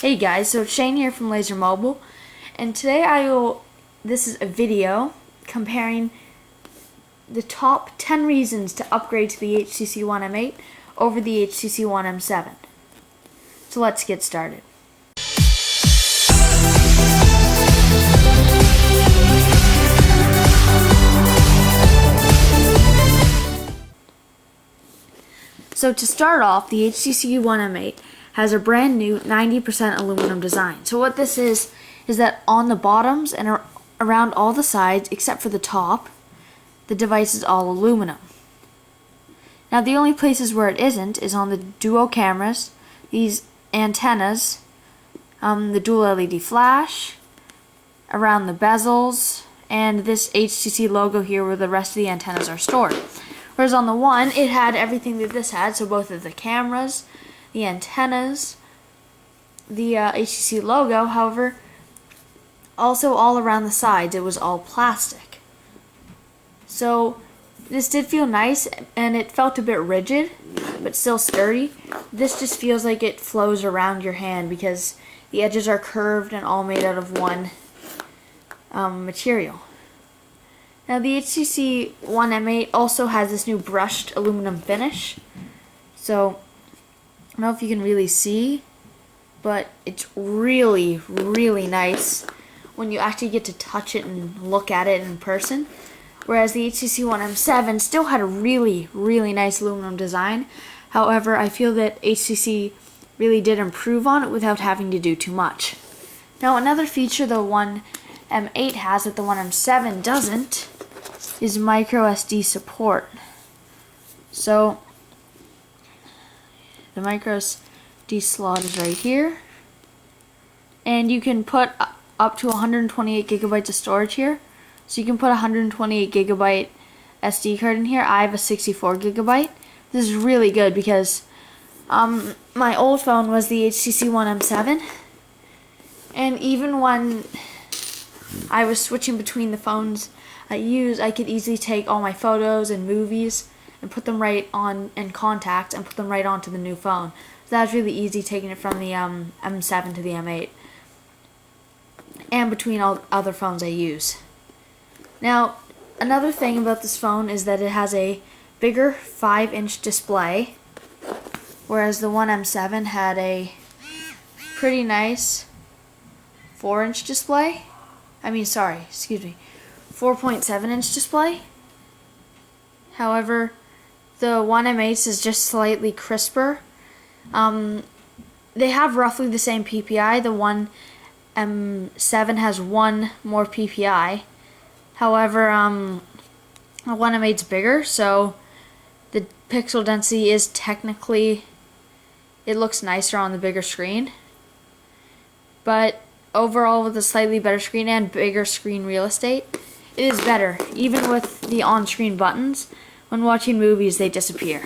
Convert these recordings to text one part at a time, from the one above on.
Hey guys, so it's Shane here from Laser Mobile, and today this is a video comparing the top 10 reasons to upgrade to the HTC One M8 over the HTC One M7. So let's get started. So to start off, the HTC One M8 has a brand new 90% aluminum design. So what this is that on the bottoms and around all the sides, except for the top, the device is all aluminum. Now the only places where it isn't is on the duo cameras, these antennas, the dual LED flash, around the bezels, and this HTC logo here where the rest of the antennas are stored. Whereas on the one, it had everything that this had, so both of the cameras, the antennas, the HTC logo. However, also all around the sides, it was all plastic. So this did feel nice, and it felt a bit rigid, but still sturdy. This just feels like it flows around your hand because the edges are curved and all made out of one material. Now the HTC One M8 also has this new brushed aluminum finish. So I don't know if you can really see, but it's really, really nice when you actually get to touch it and look at it in person. Whereas the HTC One M7 still had a really, really nice aluminum design. However, I feel that HTC really did improve on it without having to do too much. Now another feature the One M8 has that the One M7 doesn't is micro SD support. So the micro SD slot is right here, and you can put up to 128 gigabytes of storage here. So you can put a 128 gigabyte SD card in here. I have a 64 gigabyte. This is really good because my old phone was the HTC One M7, and even when I was switching between the phones I could easily take all my photos and movies and put them right on in contacts and put them right onto the new phone. So that was really easy, taking it from the M7 to the M8 and between all other phones I use. Now another thing about this phone is that it has a bigger 5-inch display, whereas the One M7 had a pretty nice 4-inch display. 4.7-inch display. However, the One M8 is just slightly crisper. They have roughly the same PPI. The One M7 has one more PPI. However, the One M8 is bigger, so the pixel density is technically, it looks nicer on the bigger screen. But overall, with a slightly better screen and bigger screen real estate, it is better. Even with the on-screen buttons, when watching movies, they disappear.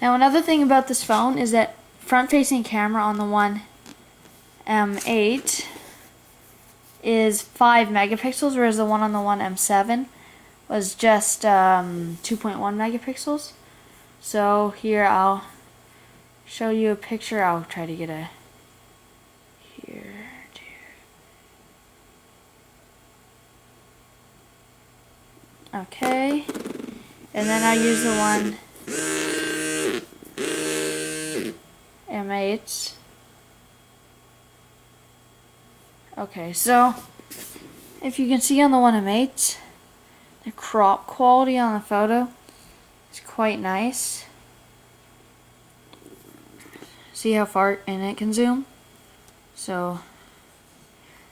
Now another thing about this phone is that front-facing camera on the One M8 is 5 megapixels, whereas the one on the One M7 was just 2.1 megapixels. So here I'll show you a picture. I'll try to get a here. Okay, and then I'll use the One M8. Okay, so if you can see on the One M8, the crop quality on the photo is quite nice. See how far in it can zoom? So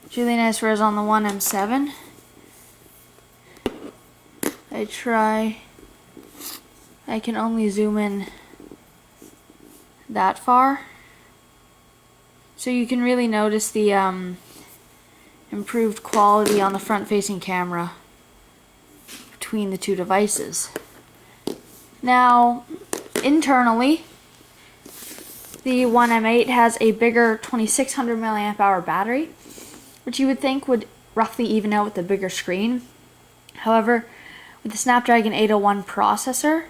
it's really nice. Whereas on the One M7, I can only zoom in that far. So you can really notice the improved quality on the front-facing camera between the two devices. Now, internally, the One M8 has a bigger 2600 mAh battery, which you would think would roughly even out with the bigger screen. However, with the Snapdragon 801 processor,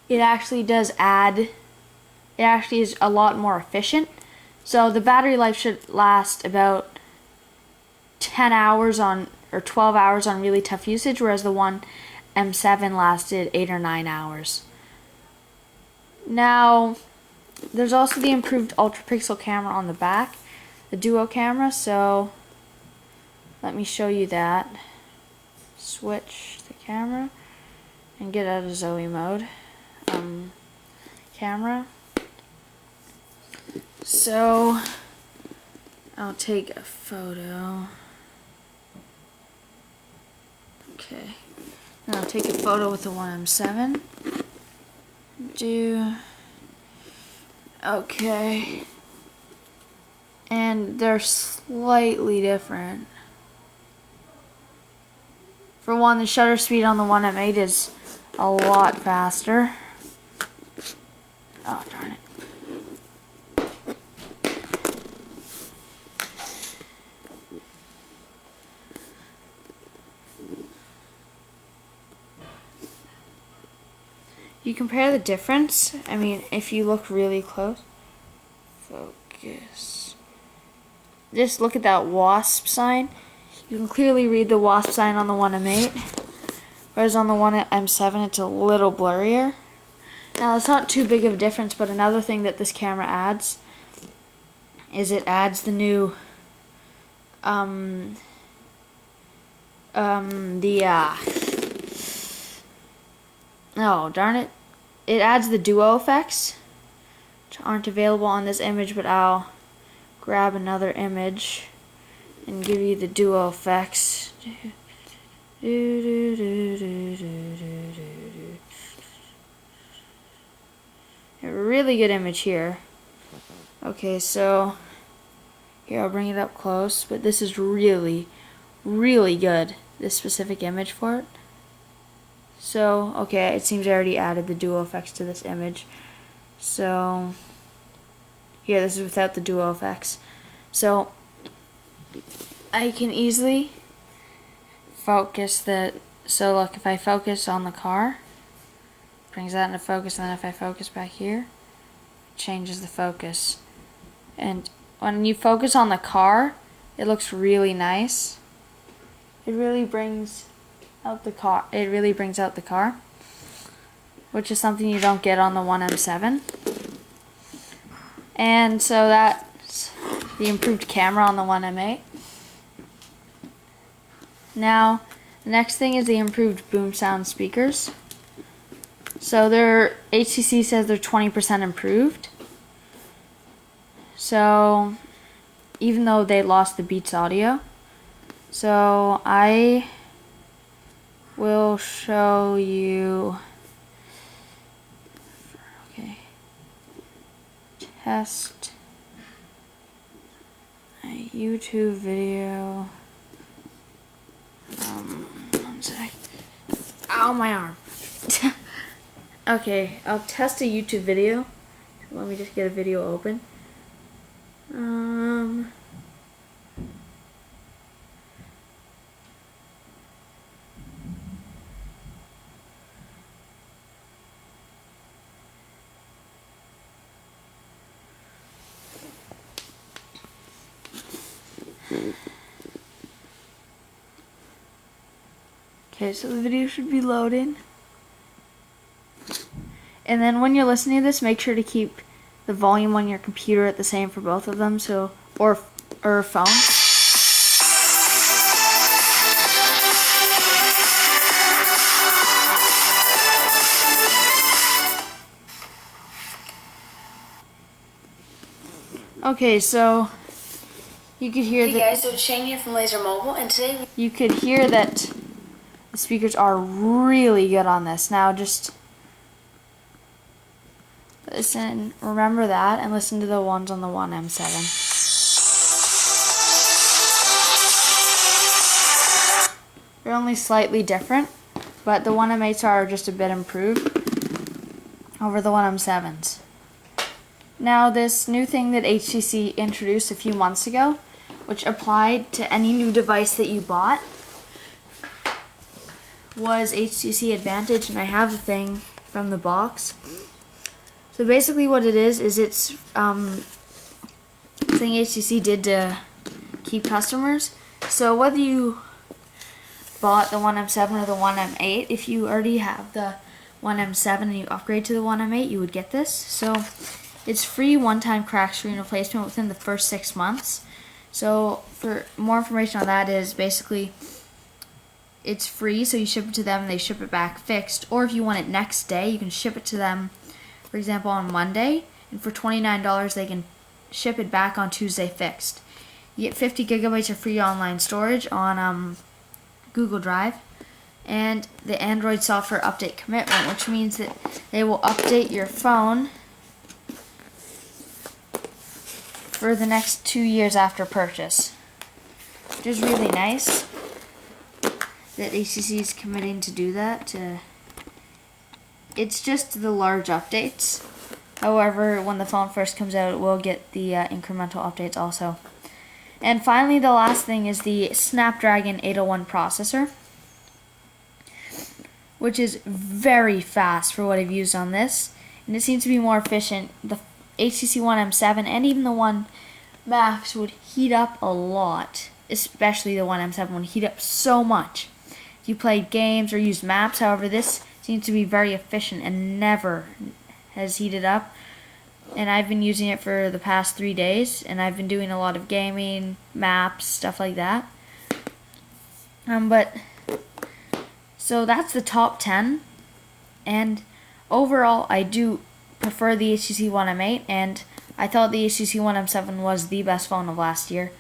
it actually does add, it actually is a lot more efficient. So the battery life should last about 10 hours on, or 12 hours on really tough usage, whereas the One M7 lasted 8 or 9 hours. Now, there's also the improved ultra pixel camera on the back, the duo camera, so let me show you that. Switch the camera and get out of Zoe mode. Camera. So, I'll take a photo. Okay. And I'll take a photo with the One M7. Okay. And they're slightly different. For one, the shutter speed on the One M8 is a lot faster. Oh, darn it. You compare the difference. I mean, if you look really close. Focus. Just look at that wasp sign. You can clearly read the wasp sign on the One M8. Whereas on the One M7, it's a little blurrier. Now, it's not too big of a difference, but another thing that this camera adds is it adds the new oh, darn it. It adds the duo effects, which aren't available on this image, but I'll grab another image and give you the duo effects. A really good image here. Okay, so here I'll bring it up close, but this is really, really good, this specific image for it. So, okay, it seems I already added the duo effects to this image. So, here, this is without the duo effects. So, I can easily focus the, so look, if I focus on the car, brings that into focus, and then if I focus back here, it changes the focus. And when you focus on the car, it looks really nice. It really brings out the car. It really brings out the car, which is something you don't get on the One M7. And so that's the improved camera on the One M8. Now, the next thing is the improved boom sound speakers. So their HTC says they're 20% improved. So even though they lost the Beats audio, so I will show you. Okay. Test a YouTube video. One sec. Ow, my arm. Okay, I'll test a YouTube video. Let me just get a video open. Okay, so the video should be loading. And then when you're listening to this, make sure to keep the volume on your computer at the same for both of them, so or phone. Okay, so you could hear Hey guys, so it's Shane here from Laser Mobile, and today you could hear that the speakers are really good on this. Now just listen, remember that, and listen to the ones on the One M7. They're only slightly different, but the One M8s are just a bit improved over the One M7s. Now this new thing that HTC introduced a few months ago, which applied to any new device that you bought, was HTC Advantage, and I have the thing from the box. So basically what it is it's thing HTC did to keep customers. So whether you bought the One M7 or the One M8, if you already have the One M7 and you upgrade to the One M8, you would get this. So it's free one-time crack screen replacement within the first 6 months. So for more information on that is basically it's free, so you ship it to them and they ship it back fixed. Or if you want it next day, you can ship it to them, for example, on Monday, and for $29 they can ship it back on Tuesday fixed. You get 50 gigabytes of free online storage on Google Drive, and the Android software update commitment, which means that they will update your phone for the next 2 years after purchase, which is really nice that HTC is committing to do that. It's just the large updates. However, when the phone first comes out, it will get the incremental updates also. And finally, the last thing is the Snapdragon 801 processor, which is very fast for what I've used on this, and it seems to be more efficient. The HTC One M7 and even the One Max would heat up a lot, especially the One M7 would heat up so much if you played games or used maps. However, this seems to be very efficient and never has heated up. And I've been using it for the past 3 days, and I've been doing a lot of gaming, maps, stuff like that. So that's the top 10, and overall I do prefer the HTC One M8, and I thought the HTC One M7 was the best phone of last year.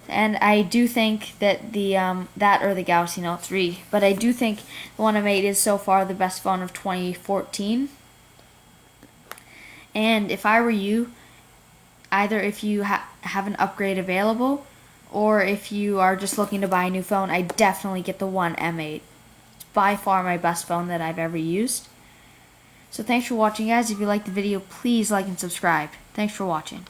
And I do think that that or the Galaxy Note 3, but I do think the One M8 is so far the best phone of 2014. And if I were you, either if you have an upgrade available, or if you are just looking to buy a new phone, I definitely get the One M8. It's by far my best phone that I've ever used. So thanks for watching, guys. If you liked the video, please like and subscribe. Thanks for watching.